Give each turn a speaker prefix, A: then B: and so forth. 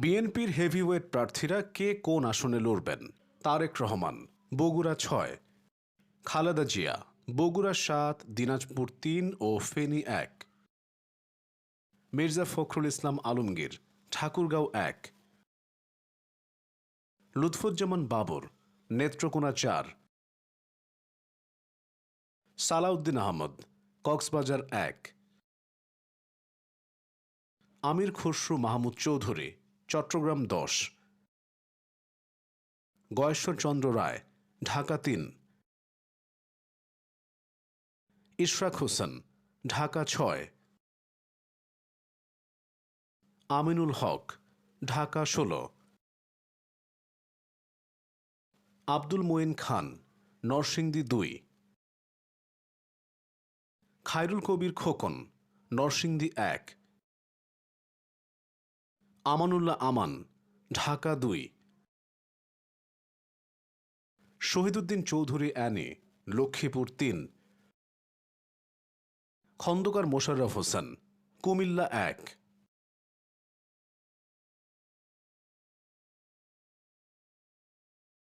A: বিএনপির হেভিওয়েট প্রার্থীরা কে কোন আসনে লড়বেন? তারেক রহমান, বগুড়া ৬, খালেদা জিয়া, বগুড়া ৭, দিনাজপুর ৩ ও ফেনী ১, মির্জা ফখরুল ইসলাম আলমগীর, ঠাকুরগাঁও ১, লুৎফুজ্জামান বাবর, নেত্রকোনা ৪, সালাউদ্দিন আহমদ, কক্সবাজার ১, আমির খসরু মাহমুদ চৌধুরী, চট্টগ্রাম ১০, গয়েশ্বরচন্দ্র রায়, ঢাকা ৩, ইশরাক হোসেন, ঢাকা ৬, আমিনুল হক, ঢাকা ১৬, আব্দুল মঈন খান, নরসিংদী ২, খায়রুল কবির খোকন, নরসিংদী ১, আমানুল্লাহ আমান, ঢাকা ২, শহীদুদ্দিন চৌধুরী অ্যানি, লক্ষ্মীপুর ৩, খন্দকার মোশাররফ হোসেন, কুমিল্লা ১।